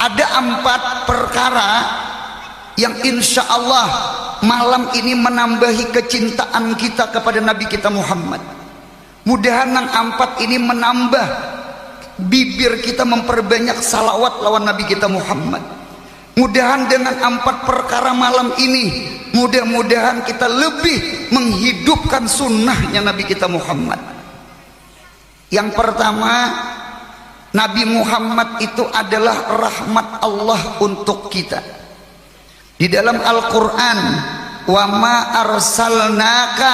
Ada 4 perkara yang insya Allah malam ini menambahi kecintaan kita kepada Nabi kita Muhammad. Mudahan yang 4 ini menambah bibir kita memperbanyak salawat lawan Nabi kita Muhammad. Mudahan dengan 4 perkara malam ini, mudah-mudahan kita lebih menghidupkan sunnahnya Nabi kita Muhammad. Yang pertama, Nabi Muhammad itu adalah rahmat Allah untuk kita. Di dalam Al-Quran, wa ma arsalnaka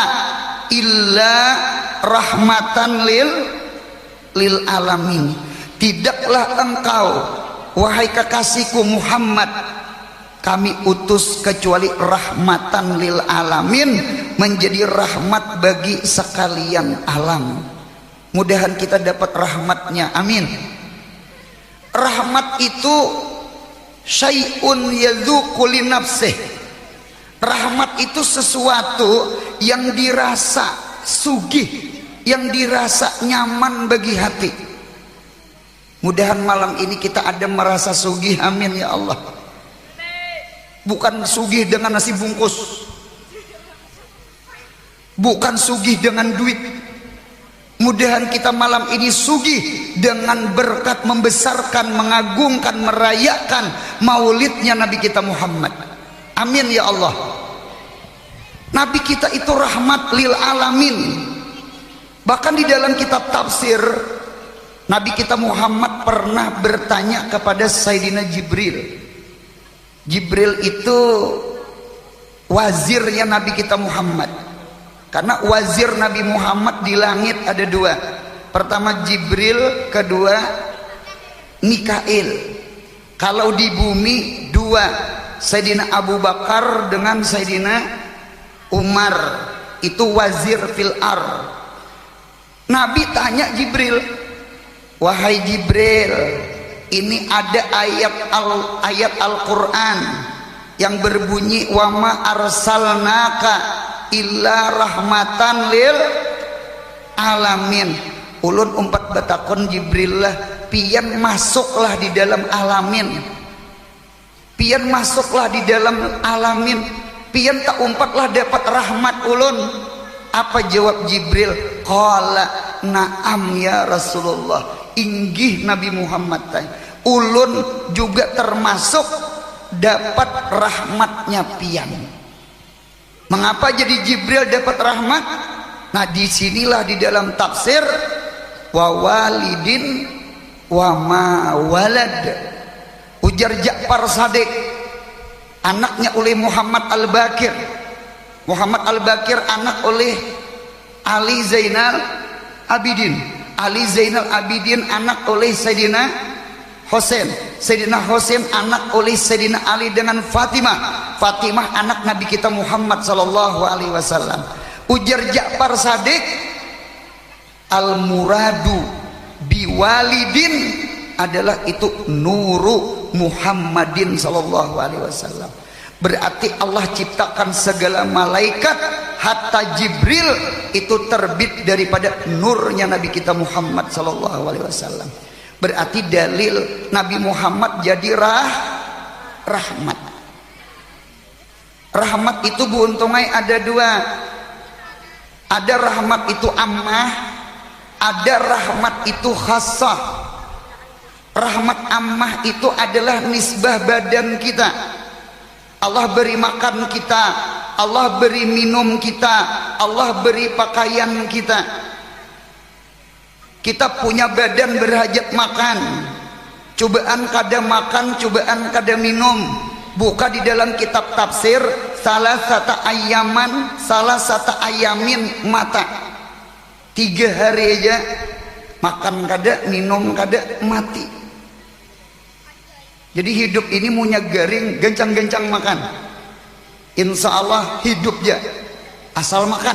illa rahmatan lil alamin. Tidaklah engkau, wahai kekasihku Muhammad, kami utus kecuali rahmatan lil alamin, menjadi rahmat bagi sekalian alam. Mudahan kita dapat rahmatnya, amin. Rahmat itu syai'un yadzuqu li nafsih. Rahmat itu sesuatu yang dirasa sugih, yang dirasa nyaman bagi hati. Mudahan malam ini kita ada merasa sugih, amin ya Allah. Bukan sugih dengan nasi bungkus, bukan sugih dengan duit. Mudahan kita malam ini sugih dengan berkat membesarkan, mengagungkan, merayakan maulidnya Nabi kita Muhammad. Amin ya Allah. Nabi kita itu rahmat lil alamin. Bahkan di dalam kitab tafsir, Nabi kita Muhammad pernah bertanya kepada Sayyidina Jibril. Jibril itu wazirnya Nabi kita Muhammad. Karena wazir Nabi Muhammad di langit ada 2. Pertama Jibril, kedua Mikail. Kalau di bumi 2, Sayyidina Abu Bakar dengan Sayyidina Umar, itu wazir fil ar. Nabi tanya Jibril, wahai Jibril, ini ada ayat Al-Quran yang berbunyi wa ma arsalnaka illa rahmatan lil alamin. Ulun umpat batakon Jibril lah, pian masuklah di dalam alamin, pian masuklah di dalam alamin, pian tak umpatlah dapat rahmat ulun. Apa jawab Jibril? Qala na'am ya Rasulullah. Inggih Nabi Muhammad, ulun juga termasuk dapat rahmatnya pian. Mengapa jadi Jibril dapat rahmat? Nah, disinilah di dalam tafsir wa walidin wa ma walad. Ujar Ja'far Shadiq, anaknya oleh Muhammad Al-Baqir. Muhammad Al-Baqir anak oleh Ali Zainal Abidin. Ali Zainal Abidin anak oleh Sayyidina Husain. Sayyidina Husain anak oleh Sayyidina Ali dengan Fatimah. Fatimah anak Nabi kita Muhammad sallallahu alaihi wasallam. Ujar Ja'far Shadiq, al muradu biwalidin adalah itu nuru Muhammadin sallallahu alaihi wasallam. Berarti Allah ciptakan segala malaikat, hatta Jibril itu terbit daripada nurnya Nabi kita Muhammad sallallahu alaihi wasallam. Berarti dalil Nabi Muhammad jadi rahmat. Rahmat itu buntungai ada 2. Ada rahmat itu ammah, ada rahmat itu khassah. Rahmat ammah itu adalah nisbah badan kita. Allah beri makan kita, Allah beri minum kita, Allah beri pakaian kita. Kita punya badan berhajat makan, cobaan kada makan, cobaan kada minum. Buka di dalam kitab tafsir, salah satu ayamin mata. 3 hari aja makan kada, minum kada, mati. Jadi hidup ini punya garing, gencang-gencang makan. Insya Allah hidup ya, asal makan.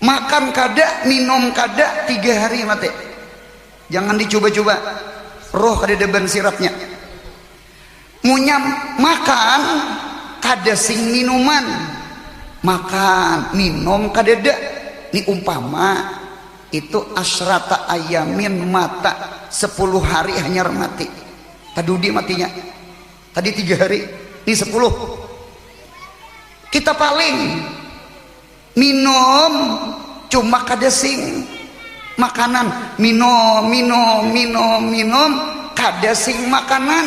Makan kada, minum kada, 3 hari mati. Jangan dicoba-coba, roh kada deban siratnya. Munya makan kada sing minuman, makan minum kada ada. Ini umpama itu asrata ayamin mata, 10 hari hanya mati. Tadudi matinya tadi 3 hari, ini 10. Kita paling minum cuma kadesing makanan, minum kadesing makanan.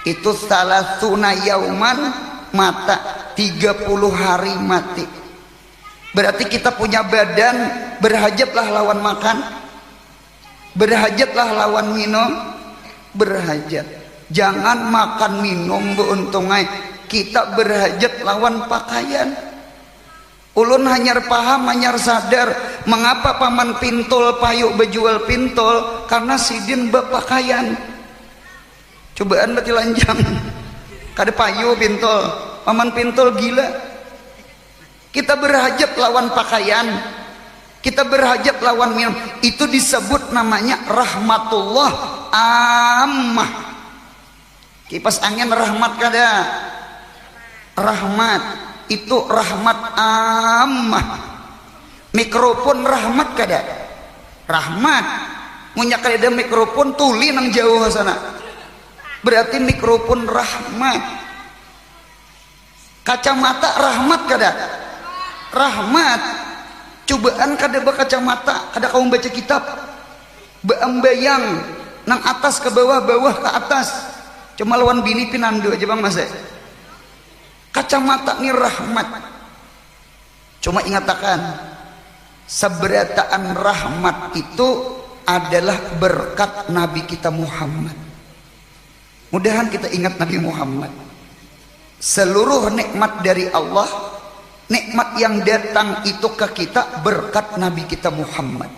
Itu salah sunah yauman mata, 30 hari mati. Berarti kita punya badan, berhajatlah lawan makan, berhajatlah lawan minum, berhajat. Jangan makan minum beuntungai, kita berhajat lawan pakaian. Ulun hanyar paham, hanyar sadar mengapa paman pintul payuk bejual pintul, karena sidin berpakaian. Cobaan berarti lanjang kada payu pintul, paman pintul gila. Kita berhajat lawan pakaian, kita berhajat lawan minum, itu disebut namanya rahmatullah ammah. Kipas angin rahmat kada? Rahmat itu rahmat ammah. Mikrofon rahmat kada? Rahmat. Munya kada mikrofon tuli nang jauh sana, berarti mikrofon rahmat. Kacamata rahmat kada? Rahmat. Cobaan kada berkacamata, kada kau baca kitab, beambayang nang atas ke bawah, bawah ke atas, cuma lawan bini pinandu aja bang mas. Kacamata ni rahmat. Cuma ingatakan, seberataan rahmat itu adalah berkat Nabi kita Muhammad. Mudahan kita ingat Nabi Muhammad. Seluruh nikmat dari Allah, nikmat yang datang itu ke kita berkat Nabi kita Muhammad.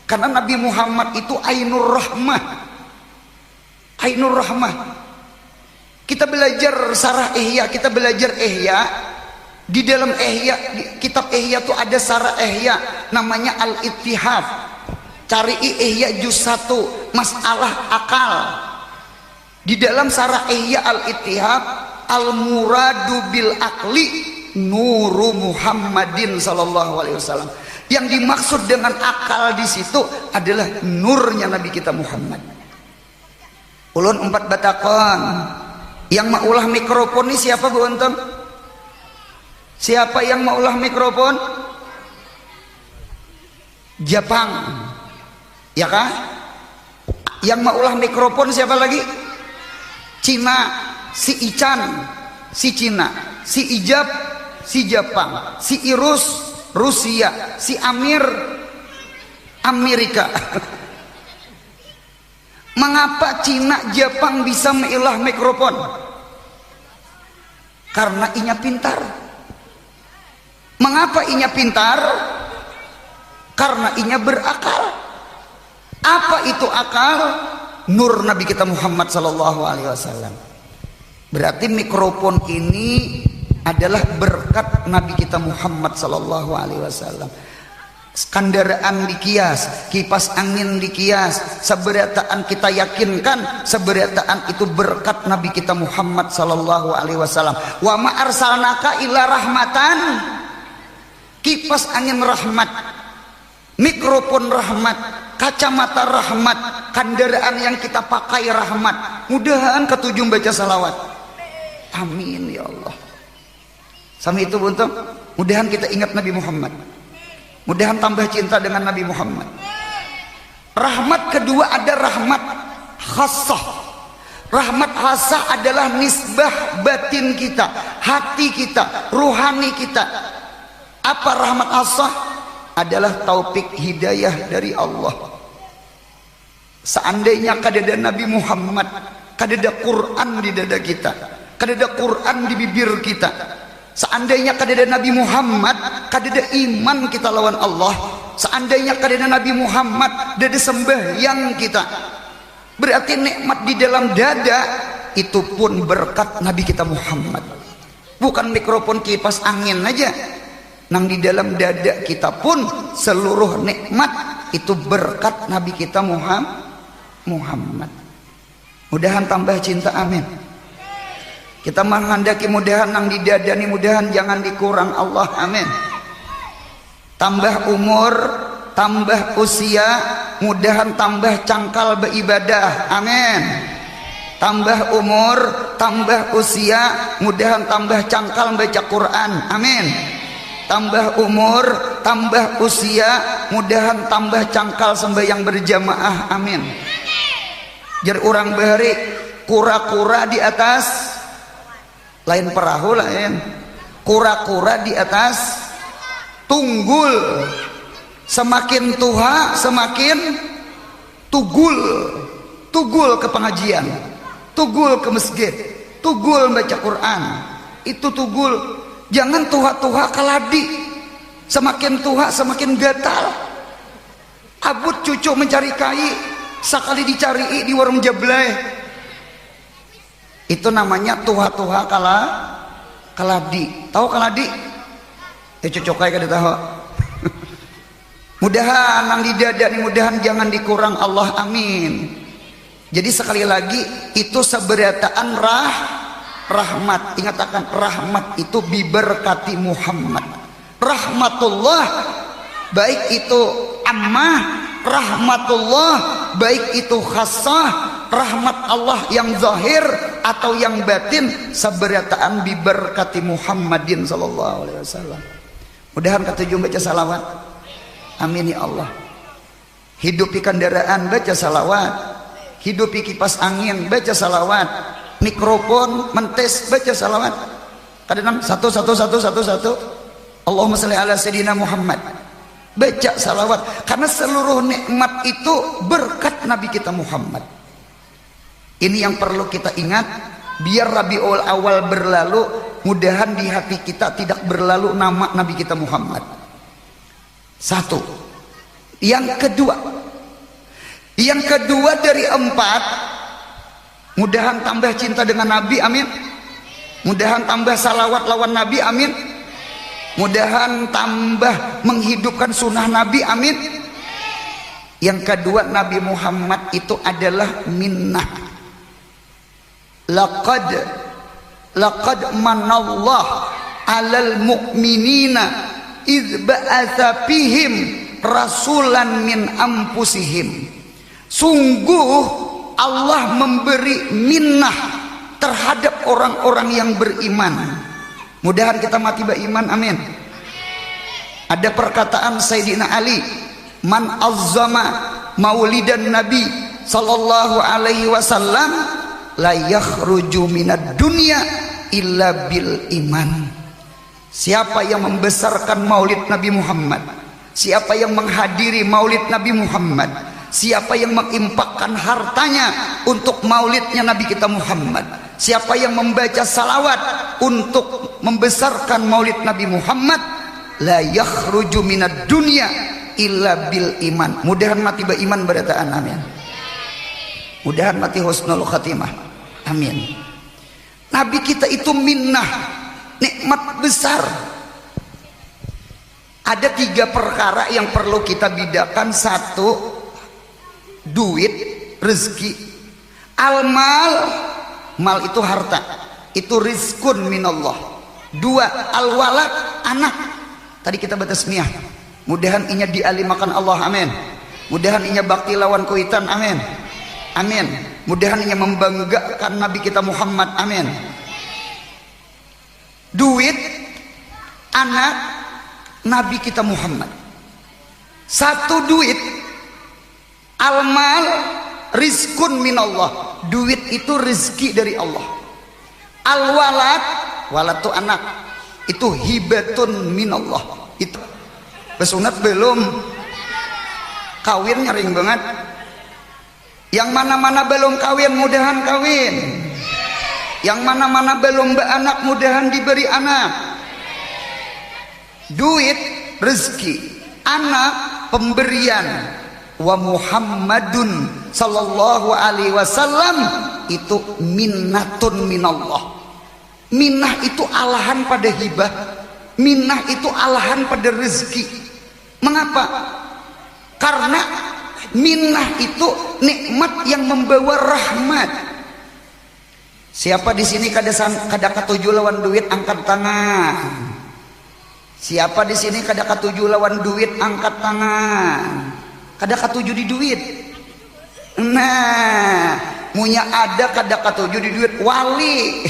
Karena Nabi Muhammad itu ainur rahmah. Ainur rahmah. Kita belajar sarah ihya, kita belajar ihya. Di dalam ihya, di kitab ihya itu ada sarah ihya namanya al-ittihad. Cari ihya juz 1 masalah akal. Di dalam sarah ihya al-ittihad, al-muradu bil akli nuru Muhammadin sallallahu alaihi wasallam. Yang dimaksud dengan akal di situ adalah nurnya Nabi kita Muhammad. Ulun 4 batakon. Yang mau ulah mikrofon ini siapa Bu Anton? Siapa yang mau ulah mikrofon? Jepang, ya kan? Yang mau ulah mikrofon siapa lagi? Cina, si Ican, si Cina, si Ijab, si Jepang, si Irus, Rusia, si Amir, Amerika. Mengapa Cina, Jepang bisa mengilah mikrofon? Karena inya pintar. Mengapa inya pintar? Karena inya berakal. Apa itu akal? Nur Nabi kita Muhammad sallallahu alaihi wasallam. Berarti mikrofon ini adalah berkat Nabi kita Muhammad sallallahu alaihi wasallam. Kendaraan dikias, kipas angin dikias, seberataan kita yakinkan seberataan itu berkat Nabi kita Muhammad sallallahu alaihi wasallam. Wa ma arsalnaka illa rahmatan. Kipas angin rahmat, mikrofon rahmat, kacamata rahmat, kendaraan yang kita pakai rahmat. Mudahan ketujuh baca salawat. Amin ya Allah. Sama itu buntung, mudahan kita ingat Nabi Muhammad. Mudahan tambah cinta dengan Nabi Muhammad. Rahmat kedua ada rahmat khassah. Rahmat khassah adalah nisbah batin kita, hati kita, ruhani kita. Apa rahmat khassah? Adalah taufik hidayah dari Allah. Seandainya kadada Nabi Muhammad, kadada Quran di dada kita, kadada Quran di bibir kita, seandainya kadada Nabi Muhammad, kadada iman kita lawan Allah, seandainya kadada Nabi Muhammad, dada sembahyang kita, berarti nikmat di dalam dada itu pun berkat Nabi kita Muhammad. Bukan mikrofon kipas angin aja, nang di dalam dada kita pun seluruh nikmat itu berkat Nabi kita Muhammad. Mudahan tambah cinta, amin. Kita menghendaki mudahan nang di dada ni mudahan jangan dikurang Allah, amin. Tambah umur, tambah usia, mudahan tambah cangkal beribadah, amin. tambah umur, tambah usia, mudahan tambah cangkal baca Quran, amin. Tambah umur, tambah usia, mudahan tambah cangkal sembahyang berjamaah, amin. Jar urang bahari kura-kura di atas, lain perahu lain, kura-kura di atas tunggul, semakin tua semakin tugul, tugul ke pengajian, tugul ke masjid, tugul baca Quran, itu tugul. Jangan tua-tua kaladi, semakin tua semakin gatal. Abut cucu mencari kai, sekali dicari di warung jablay, itu namanya tua-tua kaladi. Tahu kaladi? Cucu kai kada tahu. Mudahan nang di dada nih, mudahan jangan dikurang Allah, amin. Jadi sekali lagi itu seberataan rahmat. Ingat akan rahmat itu biberkati Muhammad. Rahmatullah baik itu ammah, rahmatullah baik itu khassah, rahmat Allah yang zahir atau yang batin, seberataan biberkati Muhammadin sallallahu alaihi wasallam. Mudahan ketujuh baca salawat, amin ya Allah. Hidupi kendaraan baca salawat, hidupi kipas angin baca salawat, mikrofon mentes baca salawat. Kadang satu. Allahumma sholli ala sayyidina Muhammad, baca salawat, karena seluruh nikmat itu berkat Nabi kita Muhammad. Ini yang perlu kita ingat, biar Rabiul Awal berlalu, mudahan di hati kita tidak berlalu nama Nabi kita Muhammad. Satu. Yang kedua dari 4, mudahan tambah cinta dengan Nabi, amin. Mudahan tambah salawat lawan Nabi, amin. Mudahan tambah menghidupkan sunnah Nabi, amin. Yang kedua, Nabi Muhammad itu adalah minnah. Laqad manallah 'alal mu'minina idz ba'atsa fihim rasulan min anfusihim. Sungguh Allah memberi minnah terhadap orang-orang yang beriman. Mudahan kita mati beriman, amin. Ada perkataan Sayyidina Ali, man azzama maulidan Nabi sallallahu alaihi wasallam la yakhruju minad dunya illa bil iman. Siapa yang membesarkan maulid Nabi Muhammad, siapa yang menghadiri maulid Nabi Muhammad, siapa yang menginfakkan hartanya untuk maulidnya Nabi kita Muhammad, siapa yang membaca salawat untuk membesarkan maulid Nabi Muhammad, la yakhruju minad dunya illa bil iman. Mudahan mati beriman berataan, amin. Mudahan mati husnul khatimah, amin. Nabi kita itu minnah, nikmat besar. Ada 3 perkara yang perlu kita bedakan. 1, duit, rezeki. Al-mal, mal itu harta, itu rizkun minallah. 2, al-walad, anak. Tadi kita batas miyah. Mudahan inya dialimakan Allah, amin. Mudahan inya bakti lawan kuitan, amin. Amin. Mudahan inya membanggakan Nabi kita Muhammad, amin. Duit, anak, Nabi kita Muhammad. 1 duit, al-mal rizkun minallah. Duit itu rezeki dari Allah. Al-walad, walad itu anak, itu hibatun minallah. Itu besunat belum, kawin nyaring banget. Yang mana-mana belum kawin, mudahan kawin. Yang mana-mana belum beranak, mudahan diberi anak. Duit rezeki, anak pemberian. Wa Muhammadun sallallahu alaihi wasallam itu minnatun minallah. Minnah itu alahan pada hibah, minnah itu alahan pada rezeki. Mengapa? Karena minnah itu nikmat yang membawa rahmat. Siapa di sini kada katuju lawan duit, angkat tangan. Siapa di sini kada katuju lawan duit, angkat tangan. Kada katuju di duit. Nah, munya ada kada katuju di duit wali.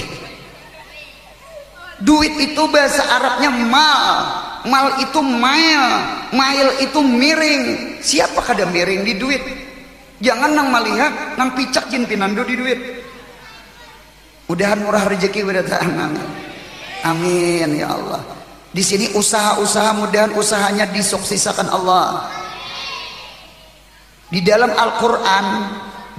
Duit itu bahasa Arabnya mal, mal itu mail, mail itu miring. Siapa kada miring di duit? Jangan nang melihat nang picak jin pinando di duit. Mudahan murah rezeki berdatangan. Amin ya Allah. Di sini usaha-usaha mudahan usahanya disuksesakan Allah. Di dalam Al-Quran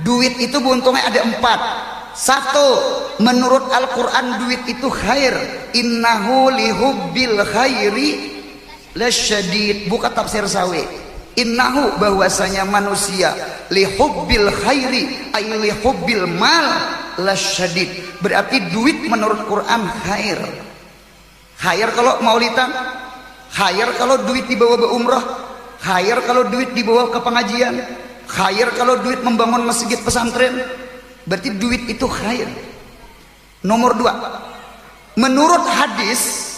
duit itu buntungnya ada 4. Satu, menurut Al-Quran duit itu khair. Innahu lihubbil khairi lasyadid. Buka tafsir Sawi. Innahu, bahwasanya manusia, lihubbil khairi ay lihubbil mal lasyadid. Berarti duit menurut Quran khair. Khair kalau maulidan, khair kalau duit dibawa berumrah, khair kalau duit dibawa ke pengajian, khair kalau duit membangun masjid pesantren. Berarti duit itu khair. Nomor 2, menurut hadis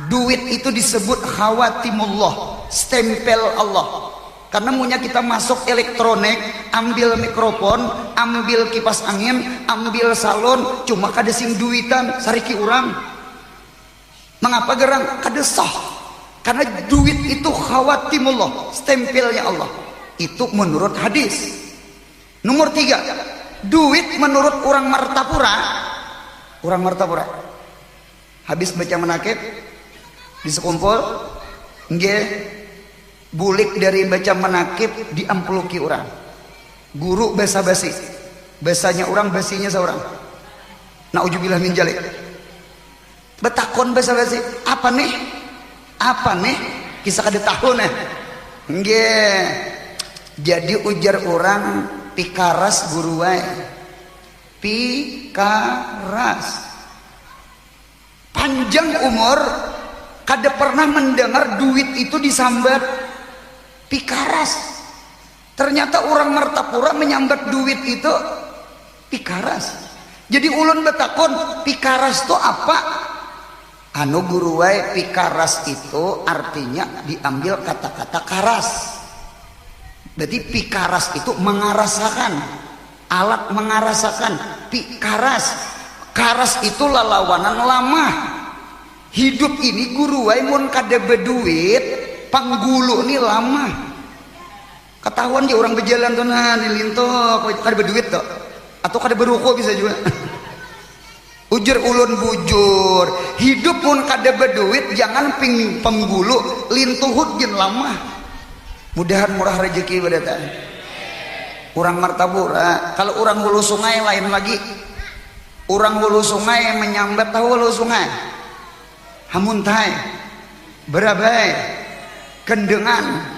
duit itu disebut khawatimullah, stempel Allah. Karena munya kita masuk elektronik, ambil mikrofon, ambil kipas angin, ambil salon, cuma kada sing duitan sariki urang. Mengapa gerang? Kada sah. Karena duit itu khawatimullah, stempelnya Allah. Itu menurut hadis. Nomor 3, duit menurut orang Martapura habis baca manakib di sekumpul nggih bulik dari baca manakib diampluki orang guru basa basi basanya orang basinya seorang naujubillah min jalik betakon basa basi apa nih kisah kada tahu nih nggih jadi ujar orang pikaras guru wae. Pikaras. Panjang umur kada pernah mendengar duit itu disambat pikaras. Ternyata orang Martapura menyambat duit itu pikaras. Jadi ulun betakon, pikaras itu apa? Anu guru wae, pikaras itu artinya diambil kata-kata karas. Berarti pikaras itu mengarasakan, alat mengarasakan. Pikaras, karas itu lalawanan lama. Hidup ini guru wae mun kada beduit, panggulu ni lama. Ketahuan dia orang berjalan tuh nah dilintok kada beduit tuh, atau kada beruko bisa juga. Ujar ulun bujur, hidup pun kada beduit, jangan ping penggulu lintuhut jen lama. Mudahan murah rezeki berdatang. Orang Martapura, kalau orang hulu sungai lain lagi. Orang hulu sungai menyambat, tahu hulu sungai? Hamuntai, Berabai, Kendengan.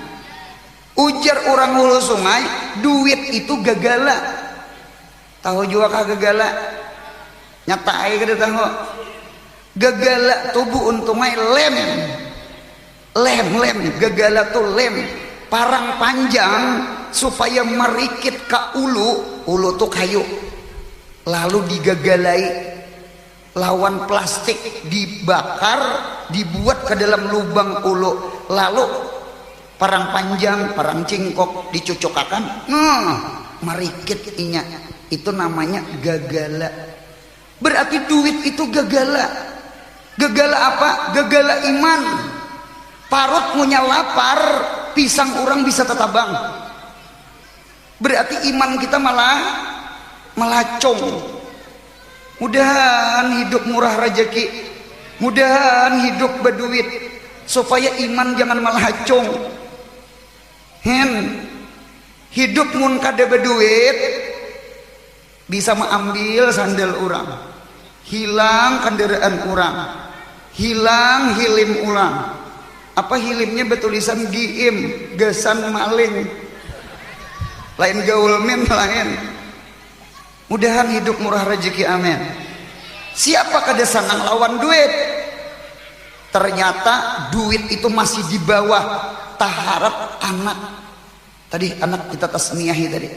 Ujar orang hulu sungai, duit itu gagala. Tahu juga kah gagala? Nyatai kada tahu. Gagala tubuh untungnya lem, gagala tuh lem. Parang panjang supaya merikit ke ulu tuh kayu, lalu digagalai lawan plastik dibakar, dibuat ke dalam lubang ulu, lalu parang panjang, parang cingkok dicucukakan, merikit inya. Itu namanya gagala. Berarti duit itu gagala. Gagala apa? Gagala iman. Parut punya lapar, pisang orang bisa tetabang. Berarti iman kita malah melacong. Mudahan hidup murah rezeki, mudahan hidup berduit, supaya iman jangan melacong. Hidup mun kada berduit bisa mengambil sandal orang, hilang kendaraan orang, hilang hilim orang. Apa hilimnya bertulisan giim, gesan maling, lain gaul min lain. Mudahan hidup murah rezeki, amin. Siapa kada sanang lawan duit? Ternyata duit itu masih di bawah taharap anak. Tadi anak kita tasniahi tadi.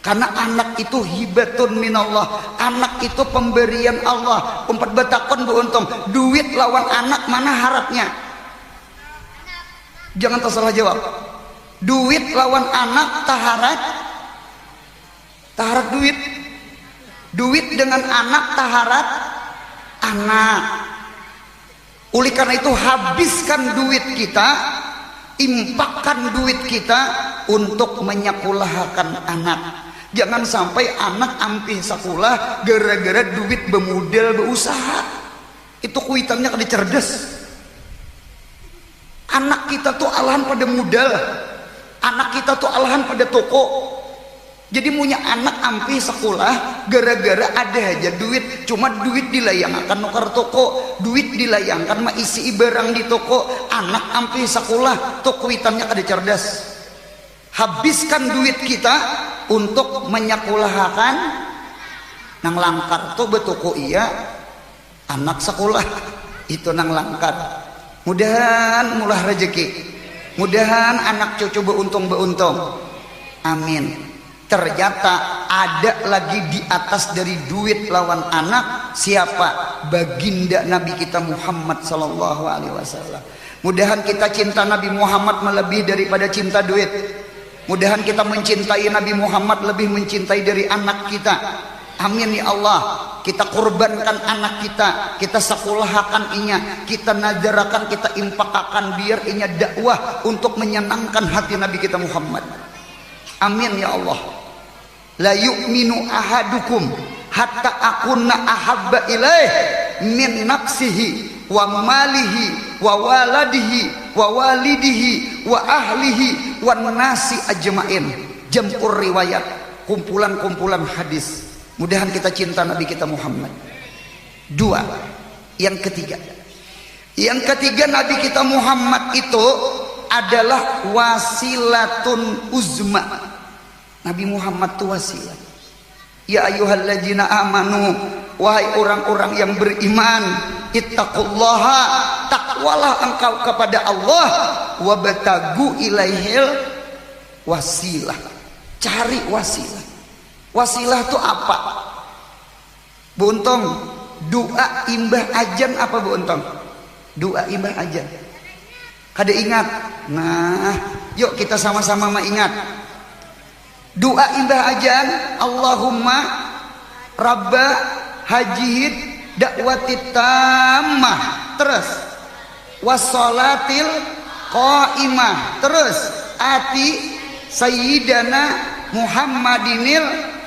Karena anak itu hibatun minallah, anak itu pemberian Allah. Umpat batakon bu untung, duit lawan anak mana harapnya? Jangan tersalah jawab. Duit lawan anak taharat duit. Duit dengan anak taharat anak. Oleh karena itu habiskan duit kita, impakkan duit kita untuk menyekolahkan anak. Jangan sampai anak ampih sekolah gara-gara duit bemodal berusaha. Itu kuitannya kada cerdas. Anak kita tuh alahan pada modal, anak kita tuh alahan pada toko. Jadi punya anak ampih sekolah gara-gara ada aja duit, cuma duit dilayangkan nukar toko, duit dilayangkan mah isi barang di toko. Anak ampih sekolah tuh kuitannya kada cerdas. Habiskan duit kita untuk menyekolahkan nang langkar tuh betoko iya anak sekolah itu nang langkar. Mudahan mulah rezeki, mudahan anak cucu beuntung. Amin. Ternyata ada lagi di atas dari duit lawan anak, siapa? Baginda Nabi kita Muhammad sallallahu alaihi wasallam. Mudahan kita cinta Nabi Muhammad melebihi daripada cinta duit. Mudahan kita mencintai Nabi Muhammad lebih mencintai dari anak kita. Amin ya Allah. Kita korbankan anak kita sekolahkan inya, kita nadarakan, kita impakakan biar inya dakwah untuk menyenangkan hati Nabi kita Muhammad. Amin ya Allah. La yu'minu ahadukum hatta akunna ahabba ilaih min nafsihi wa malihi wa waladihi wa walidihi wa ahlihi wa nasi ajmain. Jam'ur riwayat, kumpulan-kumpulan hadis. Mudahan kita cinta Nabi kita Muhammad. Dua, yang ketiga Nabi kita Muhammad itu adalah wasilatun uzma. Nabi Muhammad itu wasilah. Ya ayyuhalladzina amanu, wahai orang-orang yang beriman, ittaqullaha, takwalah engkau kepada Allah, wabtagu ilaihil wasilah. Cari wasilah. Wasilah itu apa? Bu Untong, doa imbah ajan apa Bu Untong? Doa imbah ajan. Kada ingat? Nah, yuk kita sama-sama ingat. Doa imbah ajan, Allahumma rabba hajihid dakwatit tammah, terus wassalatil qaimah, terus ati sayyidana Muhammadinil.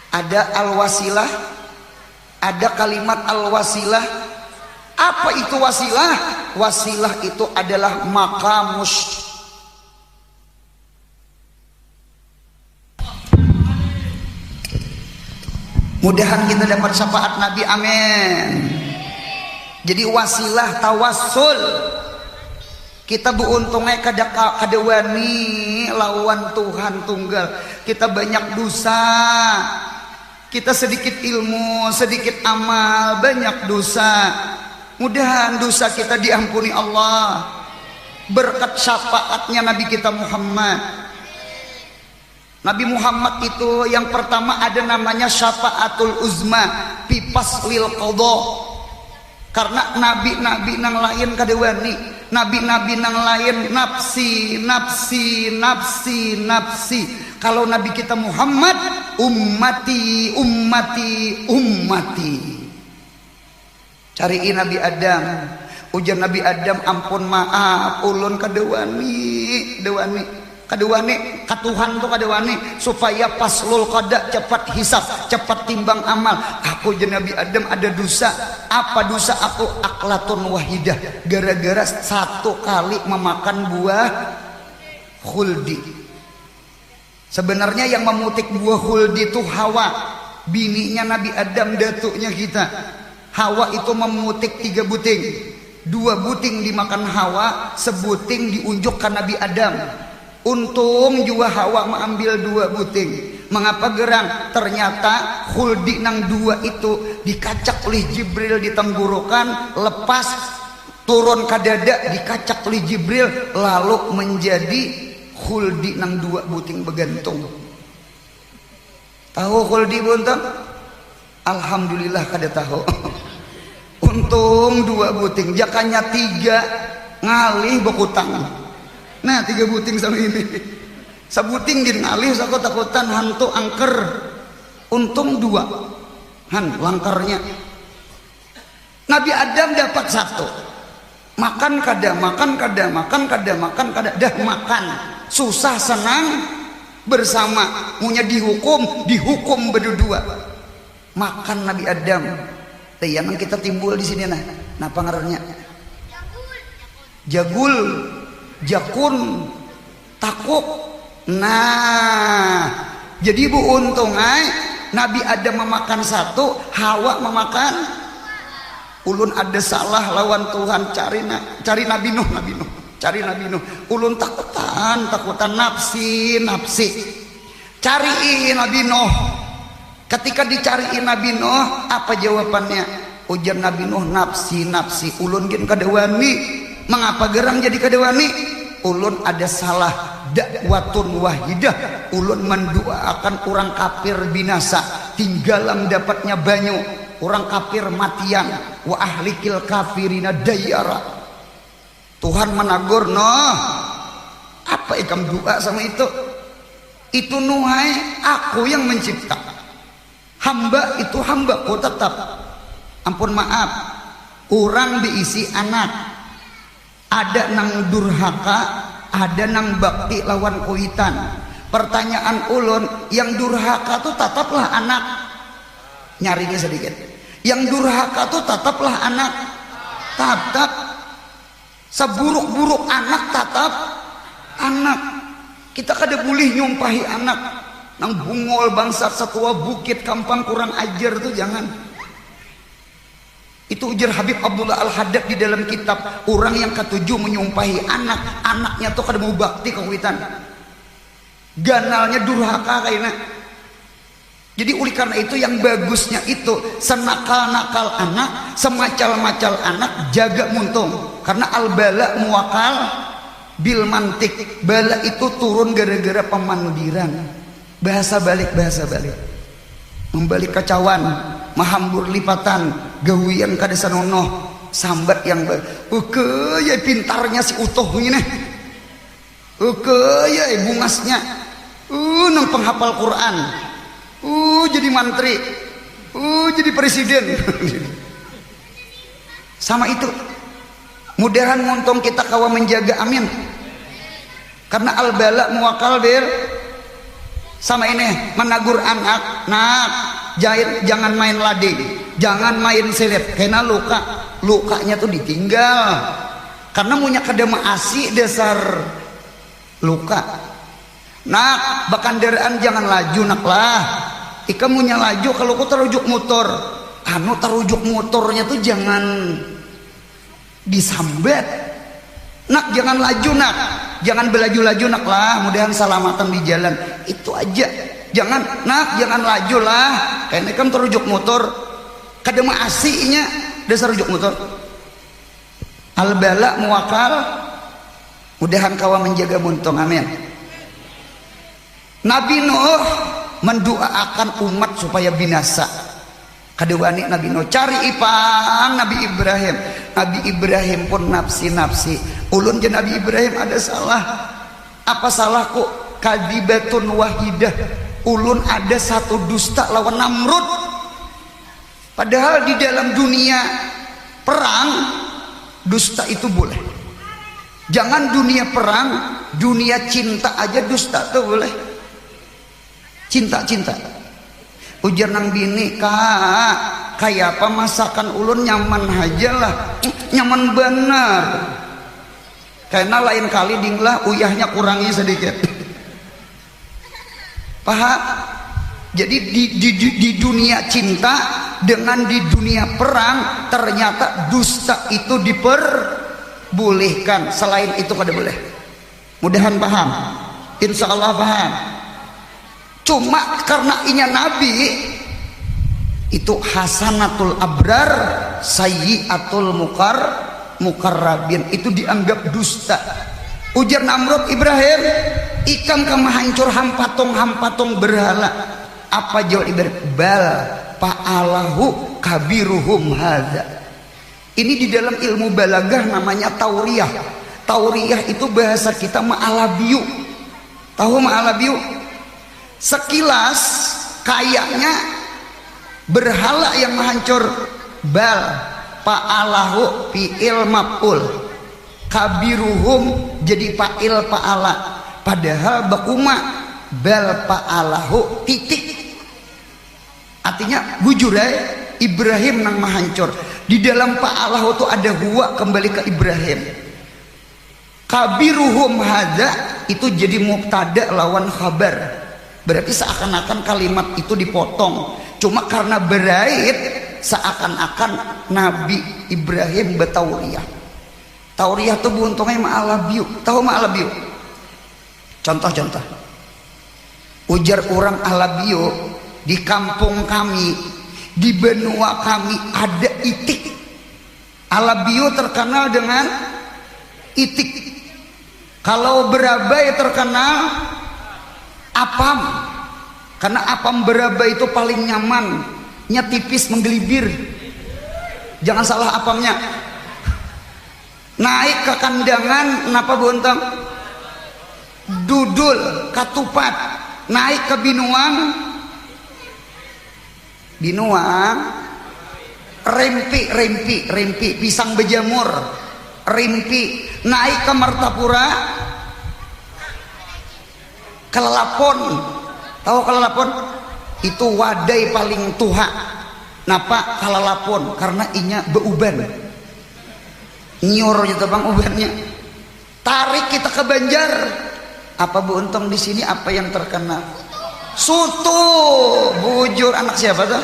Ada al-wasilah, ada kalimat al-wasilah. Apa itu wasilah? Wasilah itu adalah maqamus. Mudahan kita dapat syafaat Nabi, amin. Jadi wasilah tawassul. Kita beruntungnya kada wani lawan Tuhan tunggal. Kita banyak dosa. Kita sedikit ilmu, sedikit amal, banyak dosa. Mudahan dosa kita diampuni Allah berkat syafaatnya Nabi kita Muhammad. Nabi Muhammad itu yang pertama ada namanya syafaatul uzma, pipas lil qadha. Karena nabi-nabi nang lain kada wani, nabi-nabi nang lain nafsi. Kalau Nabi kita Muhammad ummati. Cariin Nabi Adam, ujar Nabi Adam, ampun maaf ulun kada wani. Kadewani katuhan tuh kadewani supaya paslul qada, cepat hisab, cepat timbang amal. Aku je Nabi Adam ada dosa. Apa dosa aku? Aklatun wahidah, gara-gara satu kali memakan buah khuldi. Sebenarnya yang memutik buah khuldi itu Hawa, bininya Nabi Adam, datuknya kita. Hawa itu memutik 3 buting, 2 buting dimakan Hawa, sebuting diunjukkan Nabi Adam. Untung juga Hawa mengambil 2 buting. Mengapa gerang? Ternyata khuldi nang 2 itu dikacak oleh Jibril di tenggorokan, lepas turun ke dada, dikacak oleh Jibril, lalu menjadi khuldi nang 2 buting begantung. Tahu khuldi buntung? Alhamdulillah kada tahu. Untung 2 buting, jakanya 3 ngalih bekutang. Nah 3 buting sama ini, sabuting gin ngalih, aku takutan hantu angker. untung 2 langkarnya. Nabi Adam dapat 1, makan kada dah makan, susah senang bersama, maunya dihukum berdua. Makan Nabi Adam. Yang kita timbul di sini nah pangarnya jagul, jakun, takuk. Nah, jadi bu untung Nabi Adam memakan 1, Hawa memakan. Ulun ada salah lawan Tuhan, cari Nabi Nuh, cari Nabi Nuh. Ulun takutan nafsi. Cariin Nabi Nuh. Ketika dicariin Nabi Nuh, apa jawabannya? Ujar Nabi Nuh, nafsi. Ulun gin kadewani. Mengapa gerang jadi kadewani? Ulun ada salah, dakwatun wahidah. Ulun mendoakan orang kafir binasa, tinggalan dapatnya banyu. Orang kafir matian, wa ahlikil kafirina dayara. Tuhan menagur, apa ikam doa sama itu? Itu Nuhai, aku yang mencipta. Hamba itu hambaku tetap. Ampun maaf, orang diisi anak. Ada nang durhaka, ada nang bakti lawan kuitan. Pertanyaan ulun, yang durhaka tuh tetaplah anak. Nyarinya sedikit. Yang durhaka tuh tetaplah anak. Tetap. Seburuk-buruk anak tetap anak. Kita kada boleh nyumpahi anak. Nang bungol bangsat setua bukit kampang kurang ajar tuh jangan. Itu ujar Habib Abdullah Al-Haddad di dalam kitab. Orang yang ketujuh menyumpahi anak, anaknya tuh kada mau bakti kewitan. Ganalnya durhaka kayaknya. Jadi oleh karena itu yang bagusnya itu senakal-nakal anak, semacal-macal anak jaga muntung. Karena al-bala muwakal bil mantik. Bala itu turun gara-gara pemandiran. Bahasa balik. Membalik kacauan, mahambur lipatan, gawian kada sanonoh, sambat yang ya pintarnya si utuh ini. Ya bungasnya. Nang penghafal Quran. Jadi mantri, jadi presiden. Sama itu. Mudahan ngontong kita kawa menjaga, amin. Karena al-bala muwakal bil. Sama ini menagur anak, jangan main lading, jangan main selip, karena lukanya tuh ditinggal. Karena punya kadama asi dasar luka. Bakandaraan jangan laju lah. Ika punya laju kalau ku terujuk motor. Terujuk motornya tuh jangan disambat. Jangan laju jangan belaju-laju lah. Mudahan salamatan di jalan. Itu aja. Jangan laju lah. Karena kan terujuk motor. Kadang asinya dasar rujuk motor. Al-bala muwakal. Mudahan kawa menjaga muntung, amin. Nabi Nuh mendoakan umat supaya binasa. Kadewani Nabi Nuh cari ipang Nabi Ibrahim. Nabi Ibrahim pun nafsi. Ulun je Nabi Ibrahim ada salah. Apa salahku? Kadibatun wahidah. Ulun ada satu dusta lawan Namrud. Padahal di dalam dunia perang dusta itu boleh. Jangan dunia perang, dunia cinta aja dusta tuh boleh. Cinta. Ujar nang bini, kayak apa masakan ulun nyaman aja lah. Nyaman benar. Karena lain kali dinglah uyahnya kurangi sedikit. Paham? Jadi di dunia cinta dengan di dunia perang ternyata dusta itu diperbolehkan. Selain itu kada boleh. Mudahan paham. Insya Allah paham. Cuma karena inya Nabi itu hasanatul abrar sayyiatul mukarrabin itu dianggap dusta. Ujar Namrud Ibrahim, ikam kama hancur hampatung berhala. Apa jawab Ibrahim? Bal fa'alahu kabiruhum hadza. Ini di dalam ilmu balagah namanya tauriyah. Tauriyah itu bahasa kita ma'alabiyu. Tahu ma'alabiyu? Sekilas kayaknya berhala yang menghancur. Bal fa'alahu fi'il maf'ul, kabiruhum jadi fa'il fa'ala, padahal bakuma bal fa'alahu titik. Artinya bujur ya, Ibrahim nang menghancur. Di dalam fa'alahu itu ada huwa, kembali ke Ibrahim. Kabiruhum hada itu jadi mubtada lawan khabar, berarti seakan-akan kalimat itu dipotong. Cuma karena berait seakan-akan Nabi Ibrahim betauriyah. Tauriyah itu buntungnya ma'alabiu. Tahu ma'alabiu? Contoh-contoh. Ujar orang alabiu, di kampung kami, di benua kami ada itik. Alabiu terkenal dengan itik. Kalau Berabai terkenal apam, karena apam Berabai itu paling nyaman, nya tipis menggelibir. Jangan salah apamnya. Naik ke kandangan napa bontang? Dudul katupat. Naik ke Binuang, rempi pisang bejamur, rempi. Naik ke Martapura, kelelapon. Tahu kelelapon? Itu wadai paling tuha. Napa kelelapon? Karena inya beuban, nyor gitu bang ubannya. Tarik kita ke Banjar, apa bu untung di sini apa yang terkenal? Soto. Bujur, anak siapa tuh?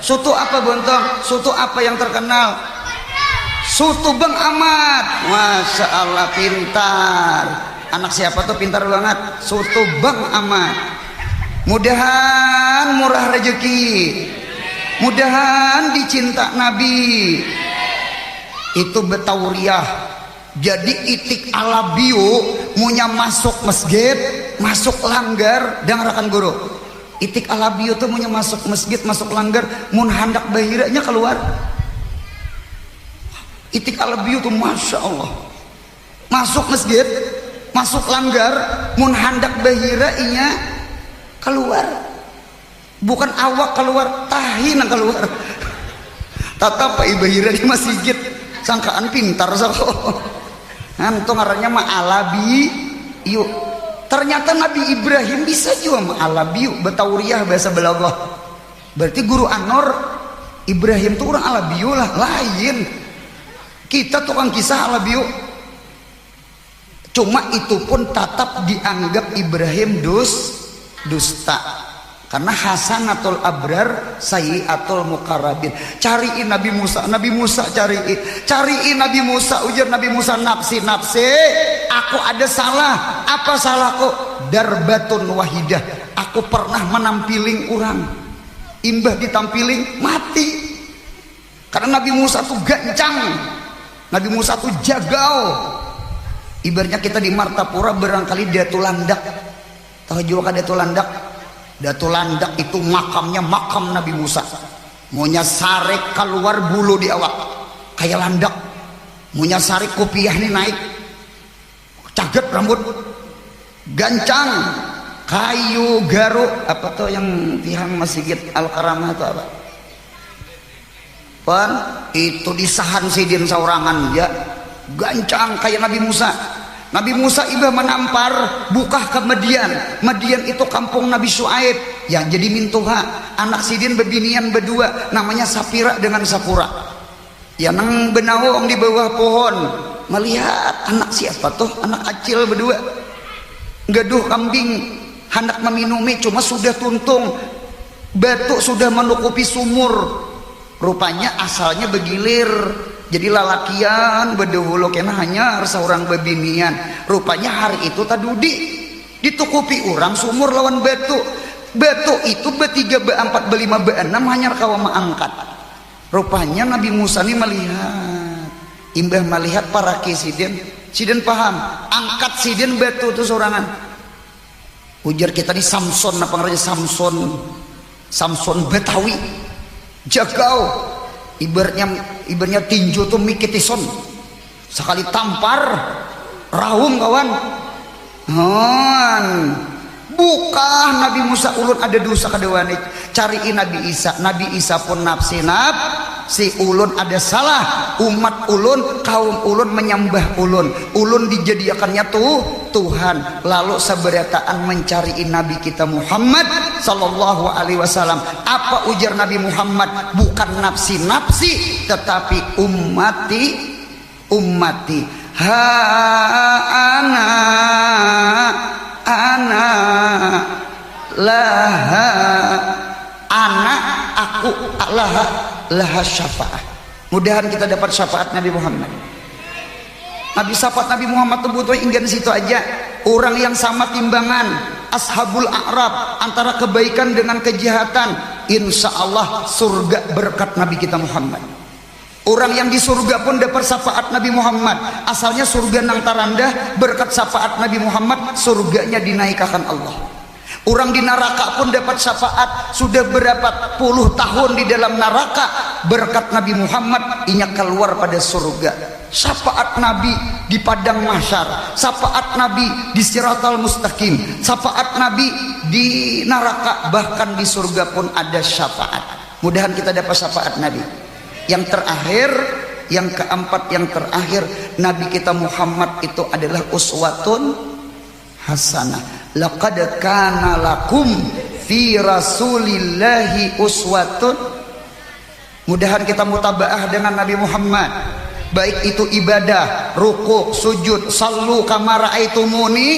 Soto apa bu untung? Soto apa yang terkenal? Soto Bang Ahmad. Masya Allah, pintar. Anak siapa tuh pintar banget? Soto Bang Ahmad. Mudahan murah rezeki, mudahan dicinta Nabi. Itu betauriyah. Jadi itik alabiu munya masuk masjid, masuk langgar, dengarkan guru. Itik alabiu tuh munya masuk masjid, masuk langgar, mun handak bahiranya keluar. Itik alabiu tuh masya Allah, masuk masjid, masuk langgar, mun handak bahira inya keluar. Bukan awak keluar, tahin keluar. Tatap pak bahira di masjid, sangkaan pintar so. Itu ngarannya ma'alabi yuk. Ternyata Nabi Ibrahim bisa juga ma'alabi yuk, betauriyah bahasa belaghah. Berarti guru Anor Ibrahim tuh orang alabiyu lah, lain. Kita tukang kisah alabiyu. Cuma itu pun tetap dianggap Ibrahim dusta. Karena hasanatul abrar sayyiatul muqarrabin. Cariin Nabi Musa cariin Nabi Musa. Ujar Nabi Musa, nafsi aku ada salah. Apa salahku? Darbatun wahidah, aku pernah menampiling orang, imbah ditampiling mati. Karena Nabi Musa tuh gancang, Nabi Musa tuh jagau. Ibaratnya kita di Martapura barangkali Datul Landak. Tahu juga Datul Landak? Datul Landak itu makamnya makam Nabi Musa. Maunya sarek keluar bulu di awak kayak landak, maunya sarek kopiah nih naik, caget rambut, gancang, kayu garuk. Apa tuh yang tiang Masjid Al-Karamah itu apa? Pan itu disahan sidin saurangan ya, gancang kayak Nabi Musa. Nabi Musa ibah menampar bukah ke Madian itu kampung Nabi Syuaib yang jadi mintuha. Anak sidin bebinian berdua namanya Sapira dengan Sapura. Ya nang benawong di bawah pohon melihat anak siapa tuh, anak acil berdua gaduh kambing hendak meminumi, cuma sudah tuntung, batu sudah menutupi sumur. Rupanya asalnya begilir, jadi lalakian berdahulu kena hanya seorang bebinian. Rupanya hari itu tadudi ditukupi orang sumur lawan batu itu bertiga beempat belima beenam hanya kawa angkat. Rupanya Nabi Musa ini melihat, imbah melihat para kisiden paham, angkat sidin batu itu sorangan. Ujar kita di Samson, apa ngarannya Samson Betawi jagau. Ibaratnya tinju tuh mikitison, sekali tampar raum kawan, Bukah Nabi Musa ulun ada dosa kadewanit cariin Nabi Isa pun nafsi si ulun ada salah, umat ulun, kaum ulun menyembah ulun dijadikannya Tuhan, lalu sabarataan mencariin Nabi kita Muhammad sallallahu alaihi wasallam. Apa ujar Nabi Muhammad? Bukan nafsi tetapi ummati ha ana laha aku laha syafaat. Mudahan kita dapat syafaat Nabi Muhammad. Syafaat Nabi Muhammad itu butuh ingin situ aja. Orang yang sama timbangan ashabul a'rab antara kebaikan dengan kejahatan, insya Allah surga berkat Nabi kita Muhammad. Orang yang di surga pun dapat syafaat Nabi Muhammad. Asalnya surga nang tarandah, berkat syafaat Nabi Muhammad surganya dinaikkan Allah. Orang di neraka pun dapat syafaat, sudah berapa puluh tahun di dalam neraka, berkat Nabi Muhammad inya keluar pada surga. Syafaat Nabi di padang mahsyar, syafaat Nabi di siratal mustaqim, syafaat Nabi di neraka, bahkan di surga pun ada syafaat. Mudahan kita dapat syafaat Nabi. Yang terakhir, yang keempat, yang terakhir, Nabi kita Muhammad itu adalah uswatun hasanah. Laqad kana lakum fi rasulillahi uswatun. Mudahan kita mutabaah dengan Nabi Muhammad, baik itu ibadah, ruku, sujud, sallu kama raaitumuni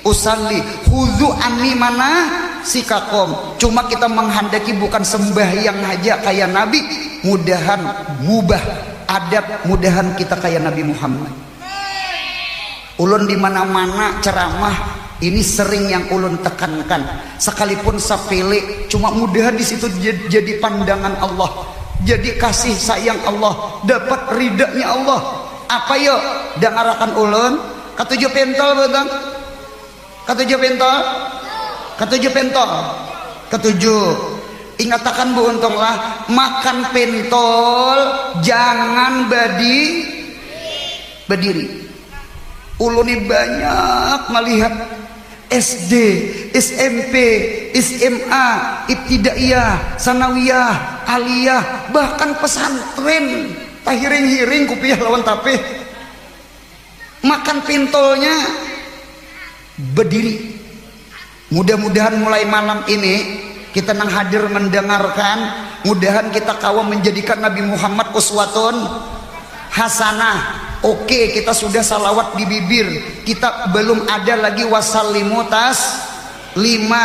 usalli, khudhu anni mana sikakom. Cuma kita menghendaki bukan sembahyang aja kayak Nabi, mudahan mubah adat, mudahan kita kayak Nabi Muhammad. Ulun di mana-mana ceramah ini sering yang ulun tekankan, sekalipun sapele, cuma mudahan di situ jadi pandangan Allah, jadi kasih sayang Allah, dapat ridanya Allah. Apa yo dangarakan ulun? Ketujuh pentol betul? Ketujuh pentol? Ketujuh pentol? Ketujuh. Ingatakan bu untunglah, makan pentol jangan berdiri. Ulun ini banyak melihat SD, SMP, SMA, ibtidaiyah, sanawiyah, aliyah, bahkan pesantren, tahiring-hiring kupiah lawan tapeh, makan pentolnya berdiri. Mudah-mudahan mulai malam ini kita nang hadir mendengarkan, mudahan kita kawam menjadikan Nabi Muhammad uswatun hasanah. Oke, kita sudah salawat di bibir, kita belum ada lagi wasallimu taslima.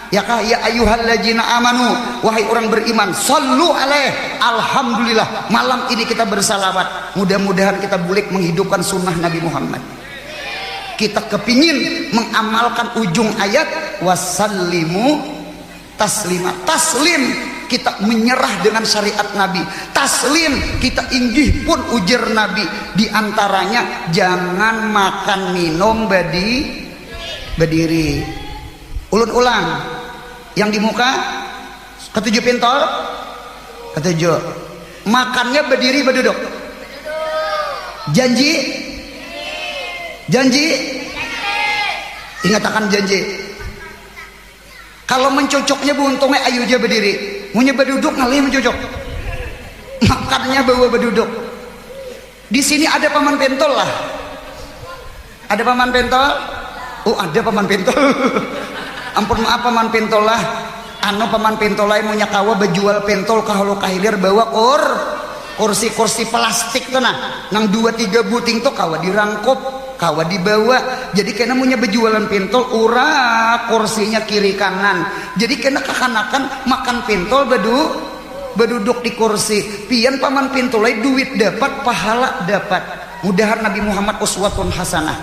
Ya kah ya ayyuhalladzina amanu, wahai orang beriman, sallu alaih. Alhamdulillah malam ini kita bersalawat. Mudah-mudahan kita bulik menghidupkan sunnah Nabi Muhammad. Kita kepingin mengamalkan ujung ayat wasallimu taslima. Taslim kita menyerah dengan syariat Nabi, taslim kita inggih pun ujar Nabi. Di antaranya jangan makan minum berdiri. Ulun ulang, yang di muka ketujuh pentol, ketujuh, makannya berdiri berduduk. Janji, ingatakan janji. Kalau mencocoknya buntungnya ayu aja berdiri, punya berduduk ngalih mencocok. Makannya bawa berduduk. Di sini ada paman pentol lah. Ada paman pentol? Oh ada paman pentol. Ampun maaf paman pentol lah. Paman pentol lain punya kawa berjual pentol kalau kahilir bawa kursi plastik tuh nah. Nang 2-3 buting tuh kawa dirangkop, kawa dibawa. Jadi kena punya berjualan pentol ura kursinya kiri kanan, jadi kena kekanakan makan pentol berduduk di kursi. Pian paman pentolai duit dapat, pahala dapat. Mudahan Nabi Muhammad uswatun hasanah.